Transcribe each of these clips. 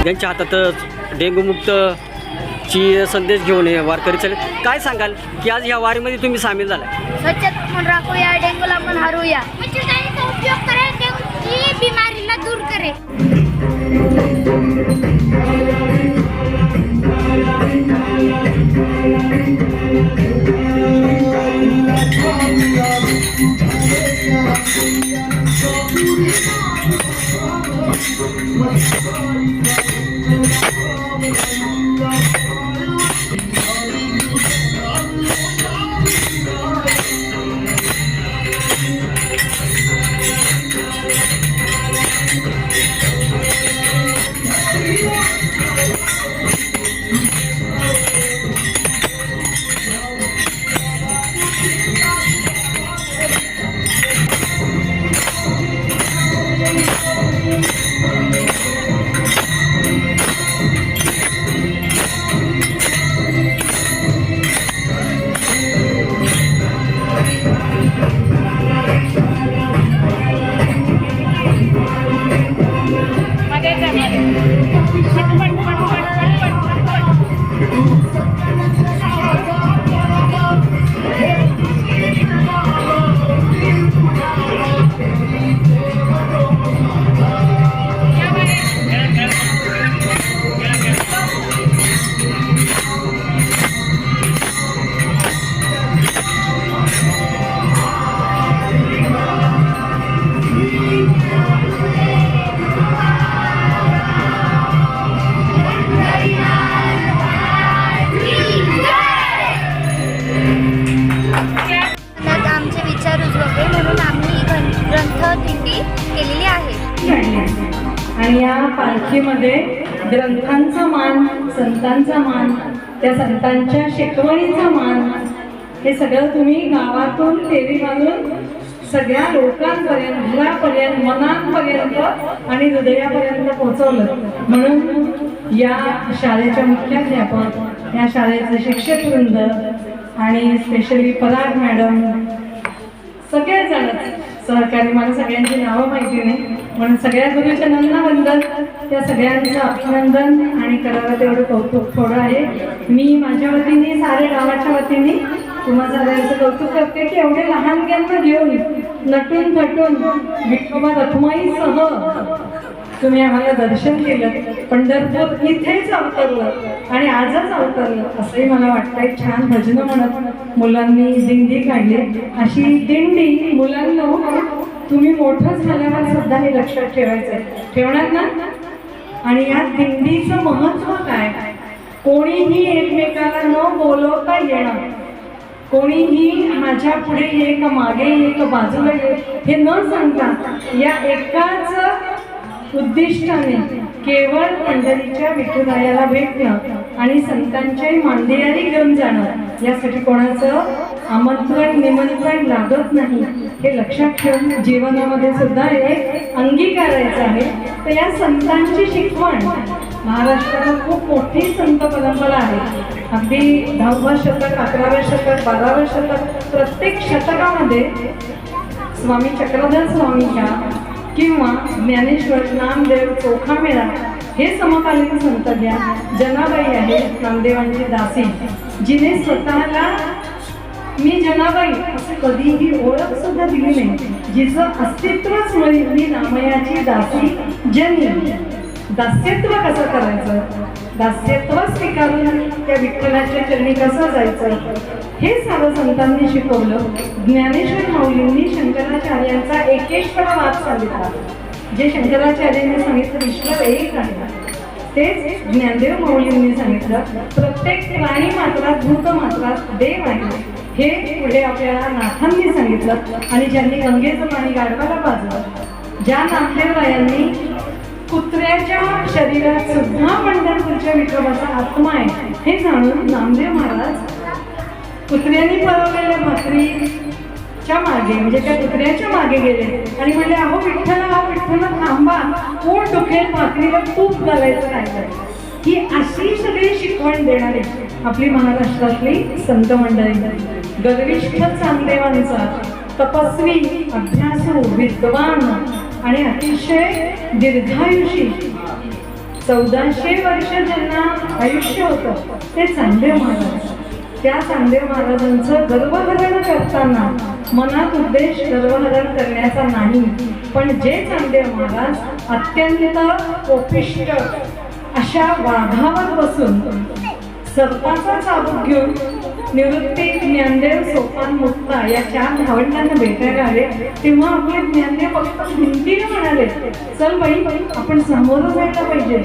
ज्यांच्या हातात डेंग्यूमुक्त ची संदेश घेऊन हे वारकरी चले, काय सांगाल की आज या वारीमध्ये तुम्ही सामील झाला? स्वच्छता आपण राखूया, डेंग्यूला आपण हरवूया, मच्छरदाणीचा उपयोग करेल, डेंग्यू बिमारीला दूर करेल. आमचे विचार उजळवे म्हणून आम्ही ग्रंथ दिंडी केलेली आहे. आणि या पालखीमध्ये ग्रंथांचा मान, संतांचा मान, त्या संतांच्या शिकवणीचा मान, हे सगळं तुम्ही गावातून फेरी घालून सगळ्या लोकांपर्यंत, घरापर्यंत, मनांपर्यंत आणि हृदयापर्यंत पोहोचवलं. म्हणून या शाळेच्या मुख्याध्यापक, या शाळेचे शिक्षक वृंद आणि स्पेशली पराग मॅडम, सगळेजणच सहकारी, मला सगळ्यांची नावं माहिती नाही, म्हणून सगळ्या गुरुजनांना वंदन, त्या सगळ्यांचं अभिनंदन आणि करावं तेवढं कौतुक थोडं आहे. मी माझ्या वतीने, सारे गावाच्या वतीने तुम्हा सगळ्यांचं कौतुक करते की एवढे लहान ज्ञान घेऊन नटून थटून विठोबा रखुमाईसह तुम्ही आम्हाला दर्शन केलं. पंढरपूर इथेच अवतरलं आणि आजच अवतरलं असंही मला वाटतं. एक छान भजनं म्हणत मुलांनी दिंडी काढली. अशी दिंडी मुलांना तुम्ही मोठं झाल्यावर सुद्धा हे लक्षात ठेवायचं आहे, ठेवणार ना? आणि या दिंडीचं महत्त्व काय? कोणीही एकमेकाला न बोलवता येणं, कोणीही माझ्या पुढे ये का मागे ये का बाजूला ये हे न सांगता या एकाच उद्दिष्टाने केवळ पंढरीच्या विठुरायाला भेटणं आणि संतांच्याही मांदियारी घेऊन जाणं, यासाठी कोणाचं आमंत्रण निमंत्रण लागत नाही हे लक्षात ठेवून जीवनामध्ये सुद्धा हे अंगीकारायचं आहे. तर या संतांची शिकवण, महाराष्ट्राला खूप मोठी संत परंपरा आहे. अगदी 10वं शतक, 11वं शतक, 12वं शतक, प्रत्येक शतकामध्ये स्वामी चक्रधर स्वामीच्या किंवा ज्ञानेश्वर, नामदेव, चोखामेळा हे समकालीन संत घ्या. जनाबाई आहे नामदेवांची दासी, जिने स्वतःला मी जनाबाई असं कधीही ओळख सुद्धा दिली नाही, जिचं अस्तित्वच मी नामयाची दासी जनी. दास्यत्व कसं करायचं, दास्यत्व स्वीकारून त्या विठ्ठलाच्या चरणी कसं जायचं, हे सारं संतांनी शिकवलं. ज्ञानेश्वर माऊलींनी शंकराचार्यांचा एकेश्वरवाद सांगितला. जे शंकराचार्यांनी सांगितलं ईश्वर एक आहे, तेच ज्ञानदेव माऊलींनी सांगितलं प्रत्येक प्राणी मात्रात, भूत मात्रात देव आहे. हे पुढे आपल्याला नाथांनी सांगितलं. आणि ज्यांनी गंगेचं पाणी गाढवाला पाजलं, ज्या नामदेवरायांनी कुत्र्याच्या शरीरात सुद्धा पंढरपूरच्या विठोबाचा आत्मा आहे हे जाणून नामदेव महाराज कुत्र्यांनी पळवलेल्या भाकरीच्या मागे, म्हणजे त्या कुत्र्याच्या मागे गेले आणि म्हणले, अहो विठ्ठल थांबा, पोट दुखेल, भाकरीला तूप घालायचं नाही. ही अशी सगळी शिकवण देणारी आपली महाराष्ट्रातली संत मंडळी. गर्विष्ठ चांदेवांचा, तपस्वी, अभ्यासू, विद्वान आणि अतिशय दीर्घायुषी 1400 वर्ष ज्यांना आयुष्य होतं ते चांगदेव महाराज. त्या चांगदेव महाराजांचं गर्भहरण करताना मनात उद्देश गर्भहरण करण्याचा नाही, पण जे चांगदेव महाराज अत्यंत कोपिष्ट अशा वाघावर बसून सर्पाचा चाबूक घेऊन निवृत्ती, ज्ञानदेव, सोपान, मुक्ता या 4 भावंडांना भेटायला आले, तेव्हा आपले ज्ञानदेव फक्त हिंदीने म्हणाले, चल बाई आपण सामोरं जायला पाहिजे.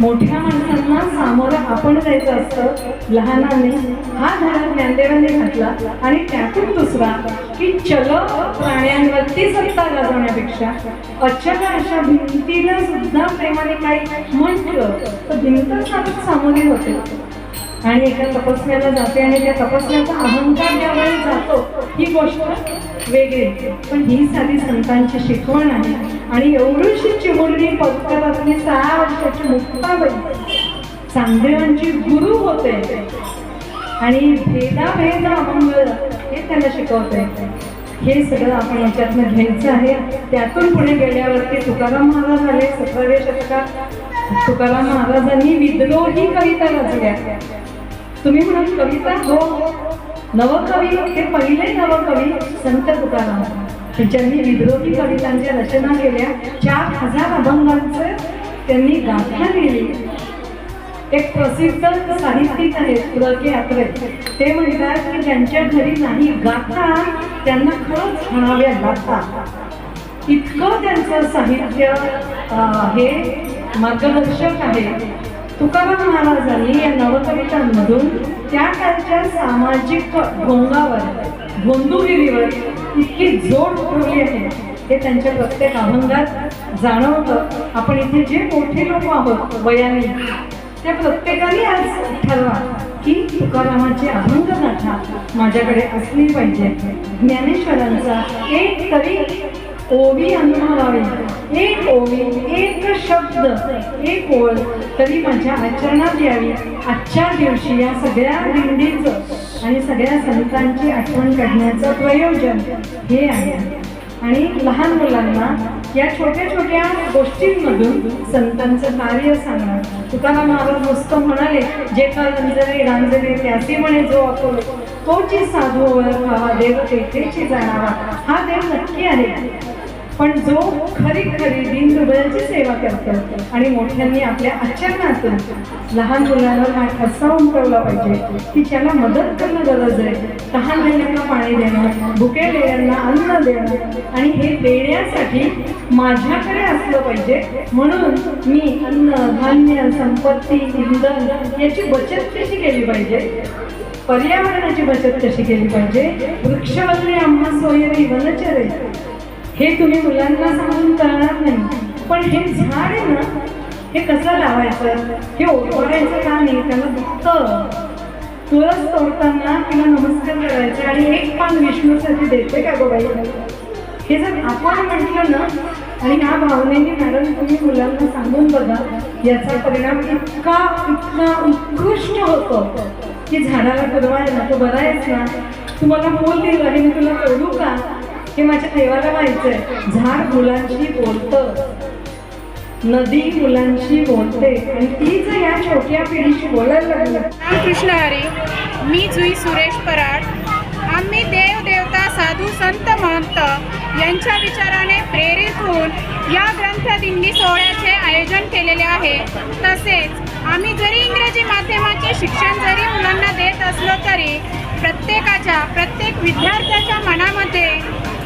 मोठ्या माणसांना सामोरं आपण जायचं असतं. लहानाने हा धडा ज्ञानदेवाने घातला आणि त्यातून दुसरा की चल प्राण्यांवरती सत्ता गाजवण्यापेक्षा अचल अशा भिंतीला सुद्धा प्रेमाने काही म्हटलं तर भिंत साधत सामोरे होते. आणि एका तपस्याला जाते आणि त्या तपस्याचा अहंकार ज्यावेळी जातो ही गोष्ट वेगळी, पण ही साधी संतांची शिकवण आहे. आणि एवढीशी चिमुरडी पत्करातली 6 वर्षाची मुक्ताबाई चांगदेवांची गुरु होते आणि भेदाभेद अभंग हे त्याला शिकवते. हे सगळं आपण याच्यातनं घ्यायचं आहे. त्यातून पुढे गेल्यावरती तुकाराम महाराज आले. 17व्या शतकात तुकाराम महाराजांनी विद्रोही कविता रचल्या. तुम्ही म्हणाल कविता, हो, नवकवी, हे पहिले नवकवी संत तुकाराम, त्यांनी विद्रोही कवितांच्या रचना केल्या. 4000 अभंगांचं त्यांनी गाथा लिहिली. एक प्रसिद्ध साहित्यिक आहेत प्र के अत्रे, ते म्हणतात की ज्यांच्या घरी नाही गाथा त्यांना खरंच म्हणाव्या गाथा. इतकं त्यांचं साहित्य हे मार्गदर्शक आहे. तुकाराम महाराजांनी या नवकवितांमधून त्या काळच्या सामाजिक भोंगावर, गोंधुगिरीवर इतकी जोड ठेवली आहे हे त्यांच्या प्रत्येक अभंगात जाणवतं. आपण इथे जे मोठे लोक आहोत वयाने, त्या प्रत्येकाने आज ठरवा की तुकारामाची अभंग गाथा माझ्याकडे असली पाहिजे. ज्ञानेश्वरांचा एक तरी ओवी अनुभवावी, एक ओवी, एक शब्द, एक ओळ तरी माझ्या आचरणात यावी. आजच्या दिवशी या सगळ्या दिंडीचं आणि सगळ्या संतांची आठवण काढण्याचं प्रयोजन हे आहे. आणि लहान मुलांना या छोट्या छोट्या गोष्टींमधून संतांचं कार्य सांगणार. तुकाराम महाराज नुसतं म्हणाले, जे का रंजले रांजले त्याचे म्हणे जो अकोले, तोची साधू ओळखावा देव तेथेची जाणावा. हा देव नक्की आहे, पण जो खरी खरी दीनदुबळ्याची सेवा करतो. आणि मोठ्यांनी आपल्या आचरणातून लहान मुलांना हा ठसा उमटवला पाहिजे की ज्याला मदत करणं गरज आहे. तहानलेल्यांना पाणी देणं, भुकेलेल्यांना अन्न देणं, आणि हे देण्यासाठी माझ्याकडे असलं पाहिजे. म्हणून मी अन्न, धान्य, संपत्ती, इंधन याची बचत कशी केली पाहिजे, पर्यावरणाची बचत कशी केली पाहिजे. वृक्षवल्ली आम्हा सोयरी वनचरे हे तुम्ही मुलांना सांगून कळणार नाही, पण हे झाड आहे ना, हे कसं लावायचं, हे ओळखायचं का नाही. त्याला फक्त तुळस तोडताना किंवा नमस्कार करायचा आणि एक पान विष्णूसाठी देते का गो बाई, हे जर आपण म्हटलं ना, आणि ह्या भावनेने मॅडम तुम्ही मुलांना सांगून बघा, याचा परिणाम इतका इतका उत्कृष्ट होतो की झाडाला ठरवायला तो बरा आहेस ना, तुम्हाला बोल दिलं आणि मी तुला तोडू का, हे माझ्या देवाला माहिती. झाड मुलांशी बोलतं, नदी मुलांशी बोलते, आणि तीच या छोट्या पिढीशी बोलायला लागलं. कृष्ण हरी, मी जुई सुरेश पराड. आम्ही देव देवता साधू संत महंत यांच्या विचाराने प्रेरित होऊन या ग्रंथदिंडी सोहळ्याचे आयोजन केलेले आहे. तसेच आम्ही जरी इंग्रजी माध्यमाचे शिक्षण जरी मुलांना देत असलो तरी प्रत्येक विद्यार्थ्याच्या मनामध्ये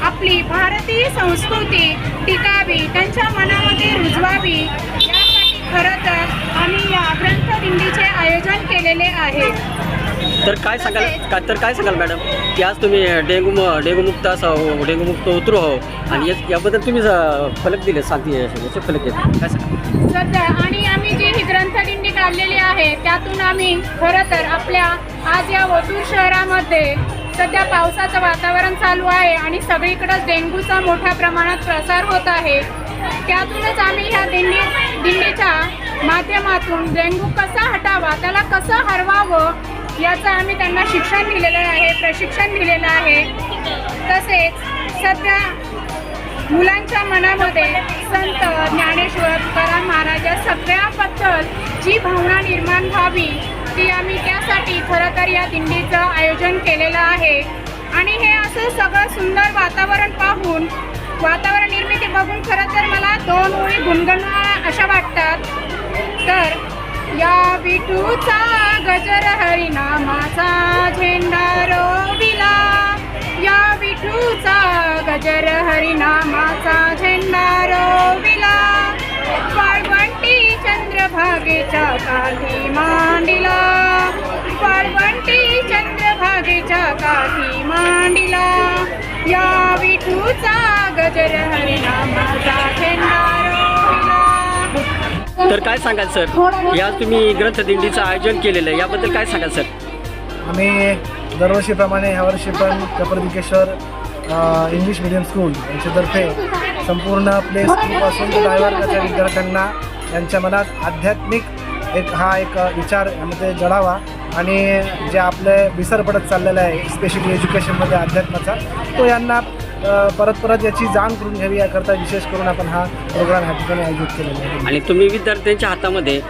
आपली भारतीय संस्कृती टिकावी, त्यांच्या मनामध्ये रुजवावी, यासाठी खरं तर आम्ही या ग्रंथदिंडीचे आयोजन केलेले आहे. तर काय सांगाल मॅडम की आज तुम्ही डेंगूमुक्त असं डेंगूमुक्त उतरू हो, आणि याबद्दल तुम्ही फलक दिले, सांगते याचे फलक आहेत, काय सांगा सध्या. आणि आम्ही जी ही ग्रंथदिंडी काढलेली आहे त्यातून आम्ही खरं तर आपल्या आज या ओतूर शहरामध्ये सध्या पावसाचं वातावरण चालू आहे आणि सगळीकडंच डेंग्यूचा मोठ्या प्रमाणात प्रसार होत आहे. त्यातूनच आम्ही ह्या दिंडीच्या माध्यमातून डेंग्यू कसा हटावा, त्याला कसं हरवावं याचं आम्ही त्यांना शिक्षण दिलेलं आहे, प्रशिक्षण दिलेलं आहे. तसेच सध्या मुलांच्या मनामध्ये संत ज्ञानेश्वर तुकाराम महाराज या सगळ्याबद्दल जी भावना निर्माण व्हावी ती आम्ही त्यासाठी खरं तर या दिंडीचं आयोजन केलेलं आहे. आणि हे असं सगळं सुंदर वातावरण पाहून, वातावरण निर्मिती बघून खरं तर मला 2 ओळी गुणगुणा अशा वाटतात. तर या विठूचा गजर हरिनामाचा झेंडा रोविला, या विठूचा गजर हरिनामाचा झेंडा रोविला, वाळवंटी चंद्रभागेच्या काठी मांडिला, वाळवंटी चंद्रभागेच्या काठी मांडिला, या विठूचा गजर हरिनामाचा झेंडा रोविला. तर काय सांगाल सर, या तुम्ही ग्रंथदिंडीचं आयोजन केलेलं आहे, याबद्दल काय सांगाल सर? आम्ही दरवर्षीप्रमाणे ह्यावर्षी पण कपर्दिकेश्वर इंग्लिश मिडियम स्कूल यांच्यातर्फे संपूर्ण प्ले स्कूलपासून ते 10वी वर्गाच्या विद्यार्थ्यांना त्यांच्या मनात आध्यात्मिक एक विचार यामध्ये जडावा आणि जे आपले विसर पडत चाललेला आहे स्पेशली एज्युकेशनमध्ये अध्यात्माचा, तो यांना परत याची जाण करून घ्यावी याकरता विशेष करून आपण हा प्रोग्राम ह्या ठिकाणी आयोजित केलेला आहे. आणि तुम्ही विद्यार्थ्यांच्या हातामध्ये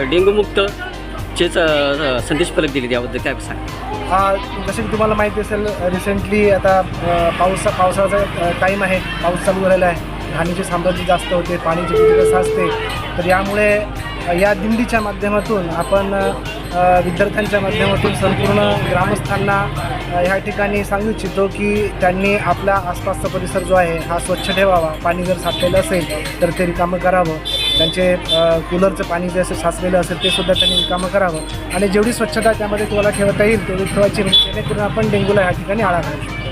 डेंग्यूमुक्तचेच संदेश फलक दिले, याबद्दल काय सांगा? जसं की तुम्हाला माहिती असेल, रिसेंटली आता पावसाचा टाईम आहे, पाऊस चालू झालेला आहे, घाणीचे साम्राज्य जास्त होते, पाण्याची किती साचते. तर यामुळे या दिंडीच्या माध्यमातून आपण विद्यार्थ्यांच्या माध्यमातून संपूर्ण ग्रामस्थांना ह्या ठिकाणी सांगू इच्छितो की त्यांनी आपला आसपासचा परिसर जो आहे हा स्वच्छ ठेवावा. पाणी जर साचलेलं असेल तर ते रिकामं करावं, त्यांचे कूलरचं पाणी जे असं साचलेलं असेल ते सुद्धा त्यांनी रिकामं करावं आणि जेवढी स्वच्छता त्यामध्ये तुम्हाला ठेवता येईल तेवढी ठेवायची, जेणेकरून आपण डेंग्यूला ह्या ठिकाणी आळा घालू शकतो.